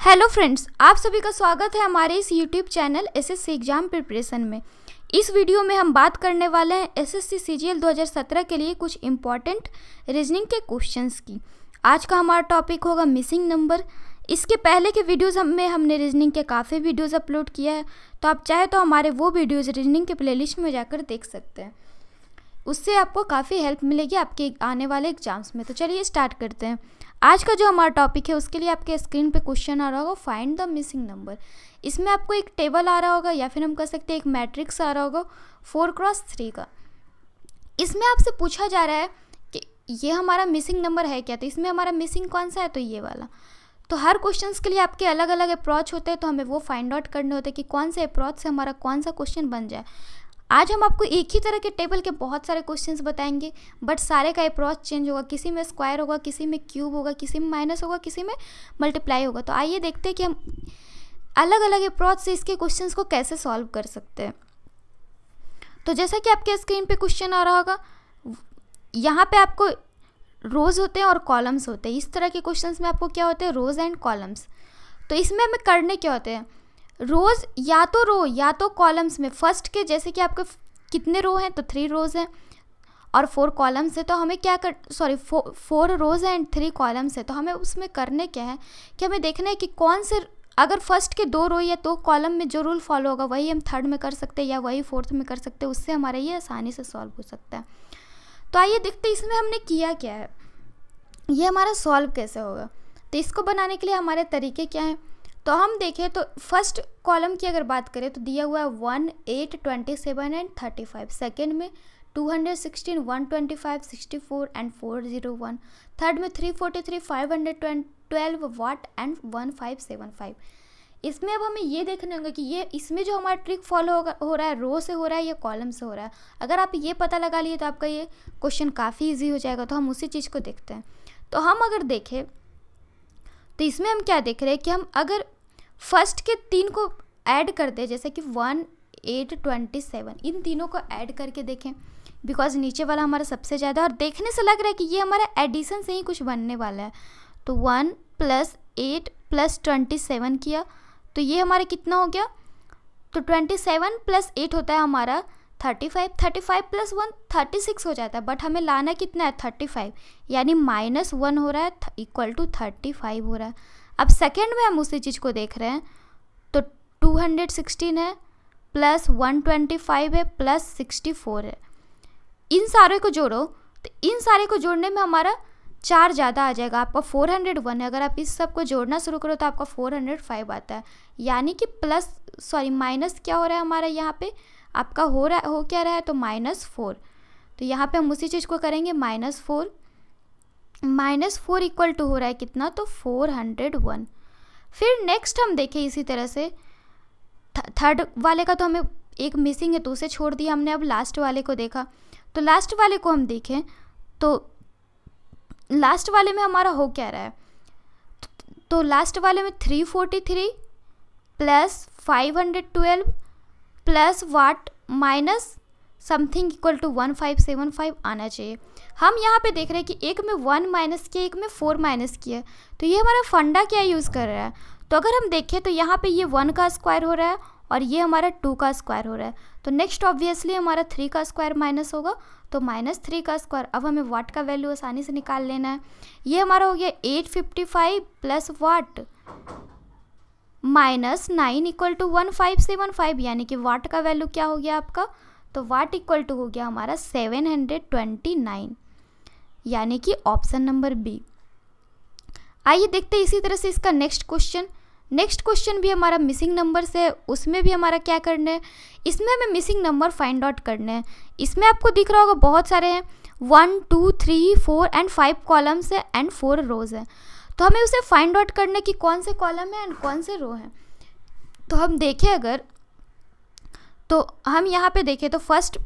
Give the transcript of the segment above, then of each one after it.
Hello friends, आप सभी का स्वागत है हमारे इस YouTube channel SSC exam preparation में। इस वीडियो में हम बात करने वाले हैं एसएससी सीजीएल 2017 के लिए कुछ इम्पॉर्टेंट रीजनिंग के क्वेश्चंस की। आज का हमारा टॉपिक होगा मिसिंग नंबर। इसके पहले के वीडियोज़ में हमने रीजनिंग के काफ़ी वीडियोज़ अपलोड किया है, तो आप चाहे तो हमारे वो वीडियोज़ रीजनिंग के प्लेलिस्ट में जाकर देख सकते हैं। उससे आपको काफ़ी हेल्प मिलेगी आपके आने वाले एग्जाम्स में। तो चलिए स्टार्ट करते हैं। आज का जो हमारा टॉपिक है उसके लिए आपके स्क्रीन पे क्वेश्चन आ रहा होगा, फाइंड द मिसिंग नंबर। इसमें आपको एक टेबल आ रहा होगा या फिर हम कह सकते हैं एक मैट्रिक्स आ रहा होगा 4x3 का। इसमें आपसे पूछा जा रहा है कि ये हमारा मिसिंग नंबर है क्या, तो इसमें हमारा मिसिंग कौन सा है, तो ये वाला। तो हर क्वेश्चंस के लिए आपके अलग अलग अप्रोच होते हैं, तो हमें वो फाइंड आउट करने होते हैं कि कौन से अप्रोच से हमारा कौन सा क्वेश्चन बन जाए। आज हम आपको एक ही तरह के टेबल के बहुत सारे क्वेश्चंस बताएंगे, बट सारे का अप्रोच चेंज होगा। किसी में स्क्वायर होगा, किसी में क्यूब होगा, किसी में माइनस होगा, किसी में मल्टीप्लाई होगा। तो आइए देखते हैं कि हम अलग अलग अप्रोच से इसके क्वेश्चंस को कैसे सॉल्व कर सकते हैं। तो जैसा कि आपके स्क्रीन पे क्वेश्चन आ रहा होगा, यहाँ पे आपको रोज होते हैं और कॉलम्स होते हैं। इस तरह के क्वेश्चंस में आपको क्या होते हैं, रोज एंड कॉलम्स। तो इसमें हमें करने क्या होते हैं, रोज़ या तो रो या तो कॉलम्स में फर्स्ट के, जैसे कि आपके कितने रो हैं, तो 3 रोज़ हैं और 4 कॉलम्स है। तो हमें क्या 4 रोज़ हैं एंड 3 कॉलम्स है। तो हमें उसमें करने क्या है कि हमें देखना है कि कौन से, अगर फर्स्ट के 2 रो या 2 कॉलम में जो रूल फॉलो होगा वही हम थर्ड में कर सकते हैं या वही फोर्थ में कर सकते हैं। उससे हमारा ये आसानी से सॉल्व हो सकता है। तो आइए देखते हैं इसमें हमने किया क्या है, ये हमारा सॉल्व कैसे होगा। तो इसको बनाने के लिए हमारे तरीके क्या हैं, तो हम देखें तो फर्स्ट कॉलम की अगर बात करें तो दिया हुआ है 1, 8, 27 एंड 35। सेकेंड में 216, 125, 64 एंड 401। थर्ड में 343, 512 वाट एंड 1575। इसमें अब हमें ये देखना होगा कि ये इसमें जो हमारा ट्रिक फॉलो हो रहा है, रो से हो रहा है या कॉलम से हो रहा है। अगर आप ये पता लगा लिए तो आपका ये क्वेश्चन काफ़ी ईजी हो जाएगा। तो हम उसी चीज़ को देखते हैं। तो हम अगर देखें तो इसमें हम क्या देख रहे हैं कि हम अगर फर्स्ट के 3 को ऐड करते हैं, जैसे कि 1, 8, 27, इन तीनों को ऐड करके देखें, बिकॉज नीचे वाला हमारा सबसे ज़्यादा और देखने से लग रहा है कि ये हमारा एडिशन से ही कुछ बनने वाला है। तो 1 + 8 + 27 किया तो ये हमारा कितना हो गया, तो 27 + 8 होता है हमारा 35, 35 + 1 36 हो जाता है। बट हमें लाना कितना है, 35, यानी -1 हो रहा है इक्वल टू 35 हो रहा है। अब सेकेंड में हम उसी चीज़ को देख रहे हैं, तो 216 है + 125 है + 64 है। इन सारे को जोड़ो तो इन सारे को जोड़ने में हमारा 4 ज़्यादा आ जाएगा, आपका 401 है। अगर आप इस सब को जोड़ना शुरू करो तो आपका 405 आता है, यानी कि माइनस क्या हो रहा है हमारा यहाँ पे, आपका हो क्या रहा है, तो -4। तो यहाँ पे हम उसी चीज़ को करेंगे, -4 इक्वल टू हो रहा है कितना, तो 401। फिर नेक्स्ट हम देखें इसी तरह से थर्ड वाले का तो हमें एक मिसिंग है तो उसे छोड़ दिया हमने। अब लास्ट वाले को देखा, तो लास्ट वाले को हम देखें तो लास्ट वाले में हमारा हो क्या रहा है, तो लास्ट वाले में 343 + 512 + what minus something equal to 1575 आना चाहिए। हम यहाँ पे देख रहे हैं कि एक में 1 माइनस किया, एक में 4 माइनस किया। तो ये हमारा फंडा क्या यूज़ कर रहा है, तो अगर हम देखें तो यहाँ पे ये 1 का स्क्वायर हो रहा है और ये हमारा 2 का स्क्वायर हो रहा है। तो नेक्स्ट ऑब्वियसली हमारा 3 का स्क्वायर माइनस होगा, तो -3 का स्क्वायर। अब हमें वाट का वैल्यू आसानी से निकाल लेना है। ये हमारा हो गया 855 + वाट -9 इक्वल टू 1575, यानी कि वाट का वैल्यू क्या हो गया आपका, तो वाट इक्वल टू हो गया हमारा 729, यानी कि ऑप्शन नंबर बी। आइए देखते हैं इसी तरह से इसका नेक्स्ट क्वेश्चन भी हमारा मिसिंग नंबर से, उसमें भी हमारा क्या करना है, इसमें हमें मिसिंग नंबर फाइंड आउट करने हैं। इसमें आपको दिख रहा होगा बहुत सारे हैं, 1, 2, 3, 4 एंड 5 कॉलम्स है एंड 4 रोज है। तो हमें उसे फाइंड आउट करने की कौन से कॉलम है एंड कौन से रो हैं। तो हम देखें अगर, तो हम यहाँ पे देखें तो फर्स्ट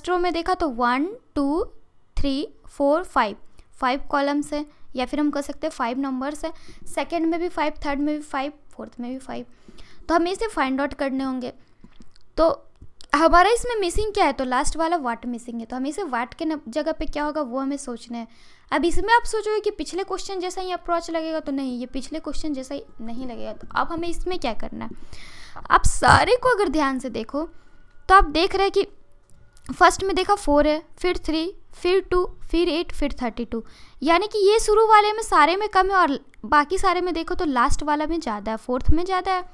रो में देखा तो 1, 2, 3, 4, 5 कॉलम्स है, या फिर हम कह सकते हैं 5 नंबर्स है। सेकेंड में भी 5, थर्ड में भी 5, फोर्थ में भी 5। तो हमें इसे फाइंड आउट करने होंगे। तो हमारा इसमें मिसिंग क्या है, तो लास्ट वाला वाट मिसिंग है, तो हमें इसे वाट के जगह पे क्या होगा वो हमें सोचना है। अब इसमें आप सोचोगे कि पिछले क्वेश्चन जैसा ही अप्रोच लगेगा, तो नहीं, ये पिछले क्वेश्चन जैसा ही नहीं लगेगा। तो अब हमें इसमें क्या करना है, आप सारे को अगर ध्यान से देखो तो आप देख रहे हैं कि फर्स्ट में देखा 4 है, फिर 3, फिर 2, फिर 8, फिर 32, यानी कि ये शुरू वाले में सारे में कम है और बाकी सारे में देखो तो लास्ट वाला में ज़्यादा है, फोर्थ में ज़्यादा है,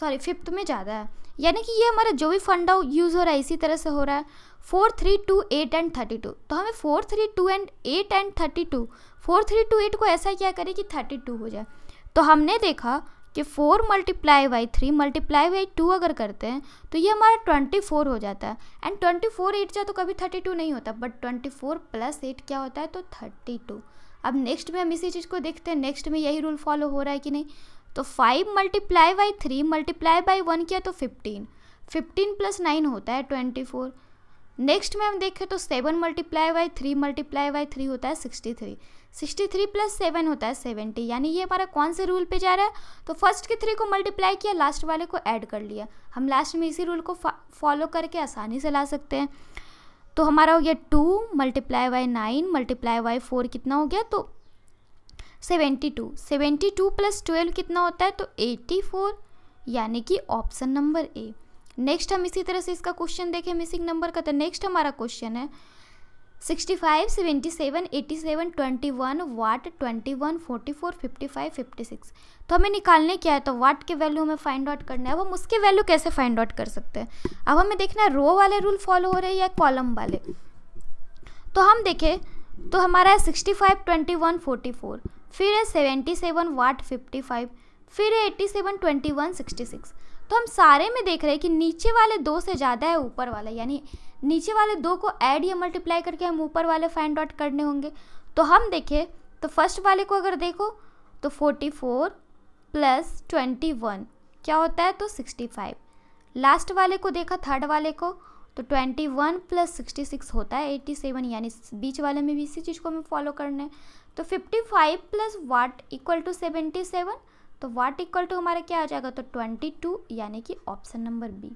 सॉरी फिफ्थ में ज़्यादा है। यानी कि ये हमारा जो भी फंडा यूज़ हो रहा है इसी तरह से हो रहा है। 4, 3, 2, 8 एंड 32, तो हमें 4, 3, 2 एंड 8 एंड 32, 4, 3, 2, 8 को ऐसा क्या करें कि 32 हो जाए। तो हमने देखा कि 4 × 3 × 2 अगर करते हैं तो ये हमारा 24 हो जाता है, एंड 24 8 जा तो कभी 32 नहीं होता, बट 24 + 8 क्या होता है, तो 32। अब नेक्स्ट में हम इसी चीज़ को देखते हैं, नेक्स्ट में यही रूल फॉलो हो रहा है कि नहीं। तो 5 × 3 × 1 किया तो 15, 15 + 9 होता है 24। नेक्स्ट में हम देखें तो 7 × 3 × 3 होता है 63, 63 + 7 होता है 70, यानी ये हमारा कौन से रूल पे जा रहा है, तो फर्स्ट के 3 को मल्टीप्लाई किया, लास्ट वाले को ऐड कर लिया। हम लास्ट में इसी रूल को फॉलो करके आसानी से ला सकते हैं। तो हमारा हो गया 2 × 9 × 4 कितना हो गया, तो 72, 72 + 12 कितना होता है, तो 84, यानी कि ऑप्शन नंबर ए। नेक्स्ट हम इसी तरह से इसका क्वेश्चन देखें मिसिंग नंबर का, तो नेक्स्ट हमारा क्वेश्चन है 65, 77, 87, 21, वाट, 21, 44, 55, 56। तो हमें निकालने क्या है, तो वाट के वैल्यू हमें फाइंड आउट करना है। अब हम उसके वैल्यू कैसे फाइंड आउट कर सकते हैं, अब हमें देखना है रो वाले रूल फॉलो हो रहे हैं या कॉलम वाले। तो हम देखें तो हमारा है 65, 21, 44, फिर है 77 वाट 55, फिर है 87, 21, 66। तो हम सारे में देख रहे हैं कि नीचे वाले 2 से ज़्यादा है ऊपर वाला, यानी नीचे वाले 2 को ऐड या मल्टीप्लाई करके हम ऊपर वाले फाइंड आउट करने होंगे। तो हम देखें तो फर्स्ट वाले को अगर देखो तो 44 + 21 क्या होता है, तो 65। लास्ट वाले को देखा थर्ड वाले को तो 21 + 66 होता है 87, यानी बीच वाले में भी इसी चीज़ को हमें फॉलो करना है। तो 55 + वाट = 77, तो वाट = हमारा क्या आ जाएगा, तो 22, यानी कि ऑप्शन नंबर बी।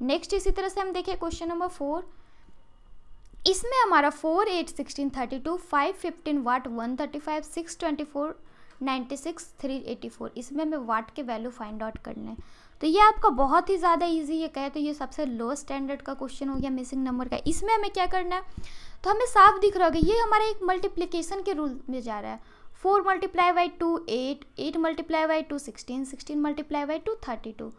नेक्स्ट इसी तरह से हम देखें क्वेश्चन नंबर 4, इसमें हमारा 4, 8, 16, 32, 5, 15 वाट 135, 6, 24, 96, 3, 84, इसमें हमें वाट के वैल्यू फाइंड आउट करना है। तो ये आपका बहुत ही ज़्यादा इजी है, कहे तो ये सबसे लो स्टैंडर्ड का क्वेश्चन हो गया मिसिंग नंबर का। इसमें हमें क्या करना है, तो हमें साफ दिख रहा होगा ये हमारा एक मल्टीप्लिकेशन के रूल में जा रहा है। 4 × 2 8, 8 × 2 16, 16 × 2 32।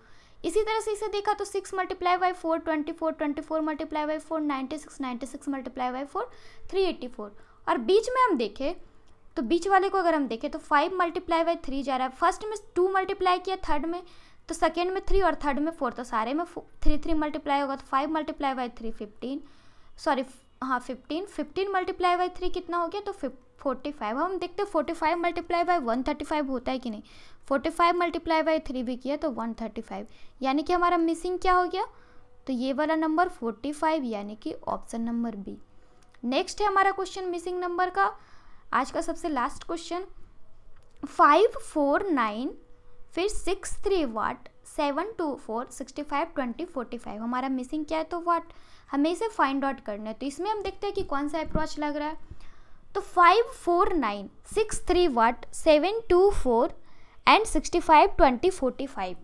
इसी तरह से इसे देखा तो 6 × 4 24, 24 × 4 96, 96 × 4 384। और बीच में हम देखें तो बीच वाले को अगर हम देखें तो 5 × 3 जा रहा है। फर्स्ट में 2 मल्टीप्लाई किया, थर्ड में तो सेकेंड में 3 और थर्ड में 4, तो सारे में 3 3 मल्टीप्लाई होगा। तो 5 × 3 15, सॉरी हाँ 15, 15 × 3 कितना हो गया, तो 45। हम देखते हैं 45 × 135 होता है कि नहीं। 45 × 3 भी किया तो 135, यानी कि हमारा मिसिंग क्या हो गया, तो ये वाला नंबर 45, यानी कि ऑप्शन नंबर बी। नेक्स्ट है हमारा क्वेश्चन मिसिंग नंबर का आज का सबसे लास्ट क्वेश्चन 5, 4, 9, फिर 6, 3 वाट 7, 2, 4, 65, 20, 45। हमारा मिसिंग क्या है, तो वाट, हमें इसे फाइंड आउट करना है। तो इसमें हम देखते हैं कि कौन सा अप्रोच लग रहा है। तो 5, 4, 9, 6, 3 वाट 7, 2, 4 एंड 65, 20, 45।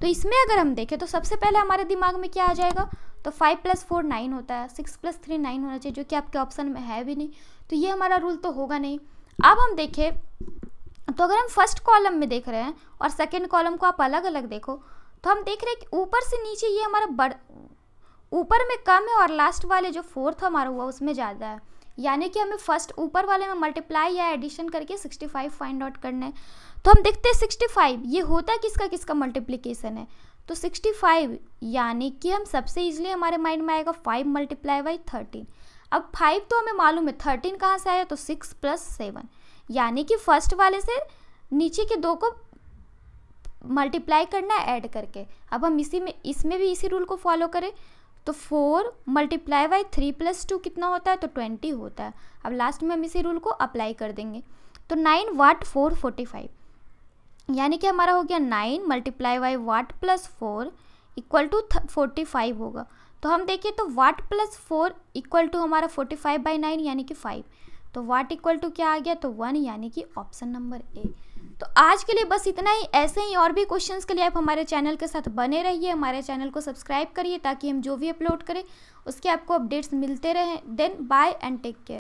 तो इसमें अगर हम देखें तो सबसे पहले हमारे दिमाग में क्या आ जाएगा, तो 5 + 4 9 होता है, 6 + 3 9 होना चाहिए, जो कि आपके ऑप्शन में है भी नहीं, तो ये हमारा रूल तो होगा नहीं। अब हम देखें तो अगर हम फर्स्ट कॉलम में देख रहे हैं और सेकंड कॉलम को आप अलग अलग देखो तो हम देख रहे हैं कि ऊपर से नीचे ये हमारा ऊपर में कम है और लास्ट वाले जो फोर्थ हमारा हुआ उसमें ज़्यादा है, यानी कि हमें फर्स्ट ऊपर वाले में मल्टीप्लाई या एडिशन करके 65 फाइंड आउट करना है। तो हम देखते हैं 65 ये होता किसका किसका मल्टीप्लिकेशन है, तो 65, यानी कि हम सबसे ईजिली हमारे माइंड में आएगा 5 × 13। अब 5 तो हमें मालूम है, 13 कहाँ से आया, तो 6 + 7, यानी कि फर्स्ट वाले से नीचे के 2 को मल्टीप्लाई करना है ऐड करके। अब हम इसमें भी इसी रूल को फॉलो करें तो 4 × 3 + 2 कितना होता है, तो 20 होता है। अब लास्ट में हम इसी रूल को अप्लाई कर देंगे तो 9 वाट 4 45, यानी कि हमारा हो गया 9 × वाट + 4 = 45 होगा। तो हम देखें तो वाट प्लस 4 इक्वल टू हमारा 45/9 यानी कि 5। तो वाट इक्वल टू क्या आ गया, तो 1 यानी कि ऑप्शन नंबर ए। तो आज के लिए बस इतना ही। ऐसे ही और भी क्वेश्चंस के लिए आप हमारे चैनल के साथ बने रहिए, हमारे चैनल को सब्सक्राइब करिए ताकि हम जो भी अपलोड करें उसके आपको अपडेट्स मिलते रहें। Then bye and take care.